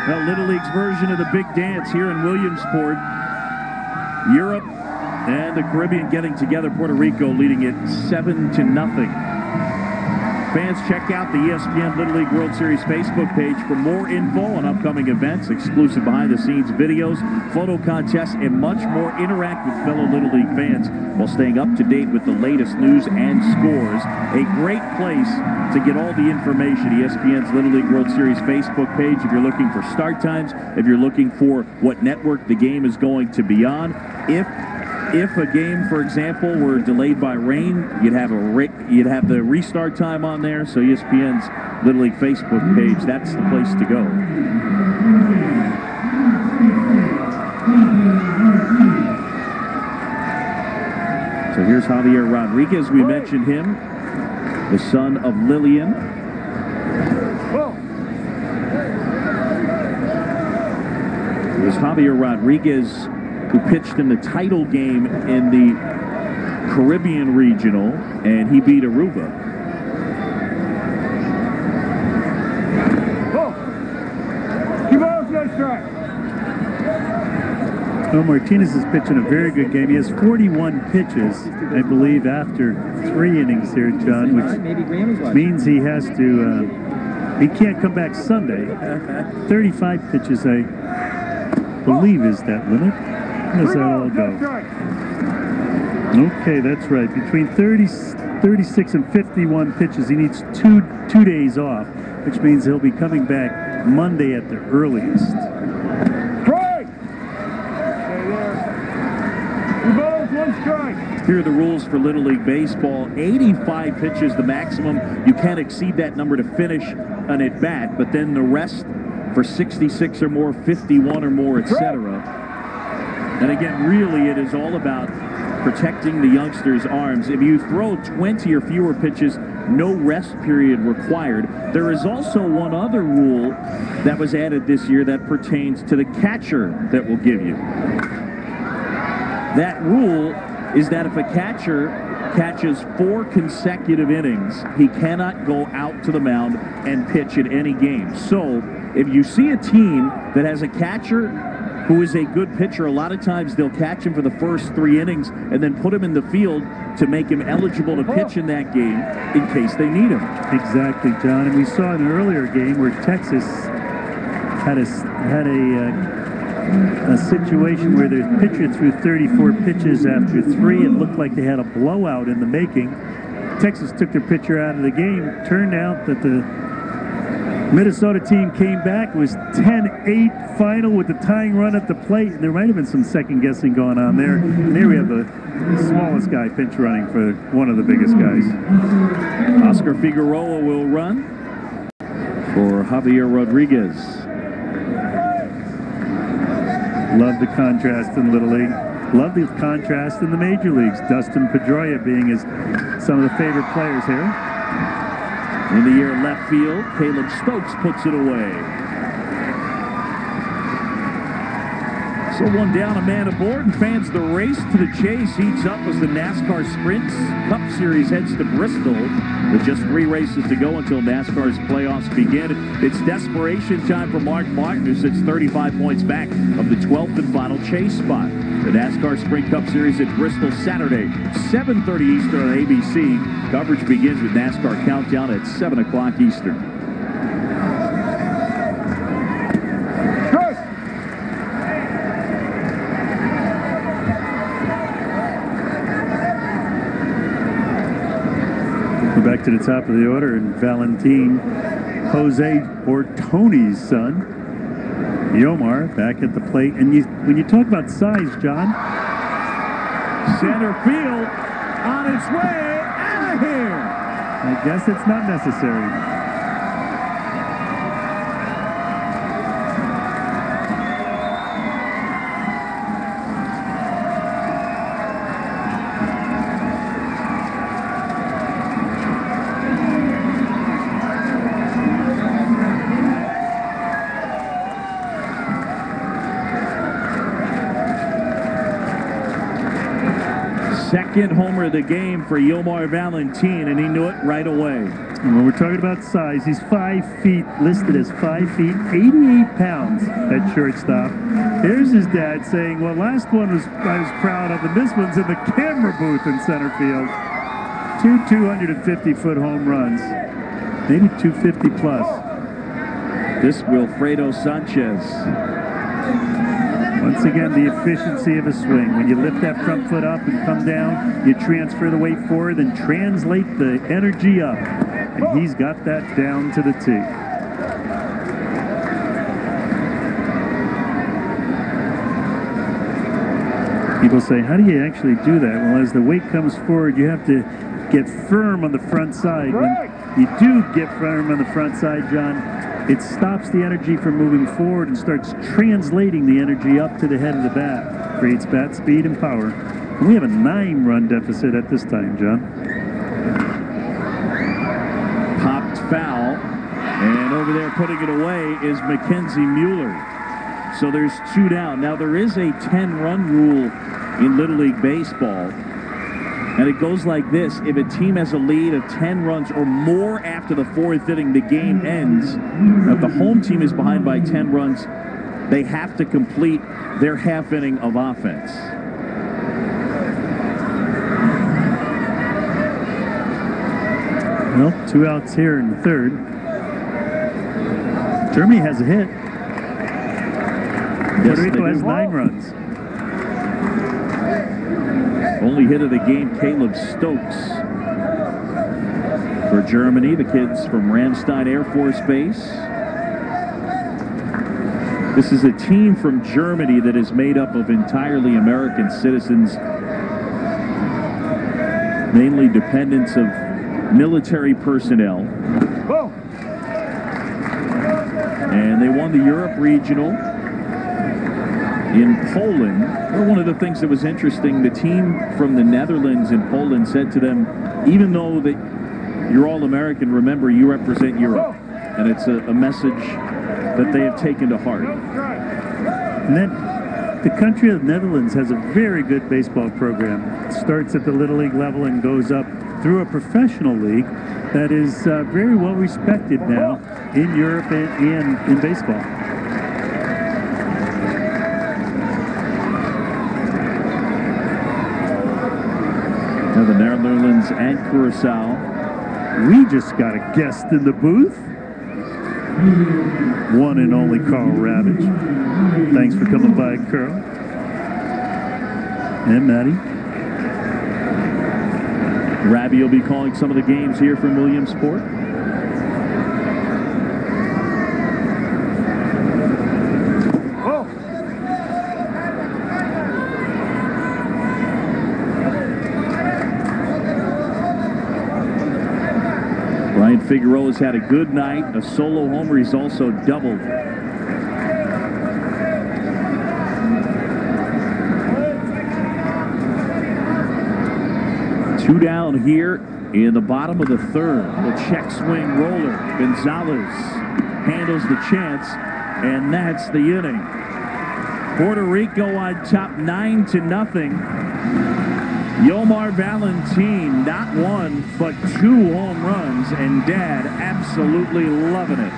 Well, Little League's version of the big dance here in Williamsport. Europe and the Caribbean getting together. Puerto Rico leading it 7-0. Fans, check out the ESPN Little League World Series Facebook page for more info on upcoming events, exclusive behind-the-scenes videos, photo contests, and much more. Interact with fellow Little League fans while staying up to date with the latest news and scores. A great place to get all the information. ESPN's Little League World Series Facebook page if you're looking for start times, if you're looking for what network the game is going to be on. If a game, for example, were delayed by rain, you'd have the restart time on there. So ESPN's Little League Facebook page, that's the place to go. So here's Javier Rodriguez. We mentioned him, the son of Lillian. It was Javier Rodriguez who pitched in the title game in the Caribbean Regional, and he beat Aruba. Well, Martinez is pitching a very good game. He has 41 pitches, I believe, after 3 innings here, John, which means he has to, he can't come back Sunday. 35 pitches, I believe, is that limit. How does that all go? Okay, that's right. Between 36 and 51 pitches, he needs two days off, which means he'll be coming back Monday at the earliest. Here are the rules for Little League Baseball. 85 pitches, the maximum. You can't exceed that number to finish an at-bat, but then the rest for 66 or more, 51 or more, etc. And again, really, it is all about protecting the youngsters' arms. If you throw 20 or fewer pitches, no rest period required. There is also one other rule that was added this year that pertains to the catcher that will give you. That rule is that if a catcher catches 4 consecutive innings, he cannot go out to the mound and pitch in any game. So if you see a team that has a catcher who is a good pitcher, a lot of times they'll catch him for the first 3 innings and then put him in the field to make him eligible to pitch in that game in case they need him. Exactly, John. And we saw in an earlier game where Texas had a situation where the pitcher threw 34 pitches after 3. It looked like they had a blowout in the making. Texas took their pitcher out of the game. Turned out that the Minnesota team came back. It was 10-8 final with the tying run at the plate. There might have been some second guessing going on there. And here we have the smallest guy pinch running for one of the biggest guys. Oscar Figueroa will run for Javier Rodriguez. Love the contrast in Little League. Love the contrast in the major leagues. Dustin Pedroia being some of the favorite players here. In the air left field, Caleb Stokes puts it away. So 1 down, a man aboard, and fans, the race to the chase heats up as the NASCAR Sprint Cup Series heads to Bristol with just 3 races to go until NASCAR's playoffs begin. It's desperation time for Mark Martin, who sits 35 points back of the 12th and final chase spot. The NASCAR Sprint Cup Series at Bristol Saturday, 7:30 Eastern on ABC. Coverage begins with NASCAR Countdown at 7 o'clock Eastern. We're back to the top of the order, and Valentin, Jose Ortoni's son, Yomar, back at the plate. And when you talk about size, John, center field on its way out of here. I guess it's not necessary. Second homer of the game for Yomar Valentin, and he knew it right away. And when we're talking about size, he's 5 feet, listed as 5 feet, 88 pounds at shortstop. Here's his dad saying, well, last one I was proud of, and this one's in the camera booth in center field. 250-foot home runs, maybe 250 plus. This Wilfredo Sanchez. Once again, the efficiency of a swing. When you lift that front foot up and come down, you transfer the weight forward and translate the energy up. And he's got that down to the T. People say, how do you actually do that? Well, as the weight comes forward, you have to get firm on the front side. When you do get firm on the front side, John, it stops the energy from moving forward and starts translating the energy up to the head of the bat. Creates bat speed and power. And we have a 9-run deficit at this time, John. Popped foul, and over there putting it away is Mackenzie Mueller. So there's 2 down. Now there is a 10-run rule in Little League Baseball, and it goes like this. If a team has a lead of 10 runs or more after the 4th inning, the game ends. If the home team is behind by 10 runs, they have to complete their half inning of offense. Well, 2 outs here in the 3rd. Germany has a hit. Puerto Rico has 9 runs. Only hit of the game, Caleb Stokes. For Germany, the kids from Ramstein Air Force Base. This is a team from Germany that is made up of entirely American citizens, mainly dependents of military personnel. And they won the Europe Regional in Poland. Well, one of the things that was interesting, the team from the Netherlands in Poland said to them, even though that you're all American, remember you represent Europe. And it's a message that they have taken to heart. And then the country of the Netherlands has a very good baseball program. It starts at the Little League level and goes up through a professional league that is very well respected now in Europe and in baseball. Now the Netherlands and Curacao. We just got a guest in the booth. One and only Carl Ravage. Thanks for coming by, Carl. And Maddie. Rabbi will be calling some of the games here from Williamsport. Brian Figueroa's had a good night. A solo homer. He's also doubled. Two down here in the bottom of the 3rd. The check swing roller. Gonzalez handles the chance, and that's the inning. Puerto Rico on top 9-0. Yomar Valentin, not 1, but 2 home runs, and Dad absolutely loving it.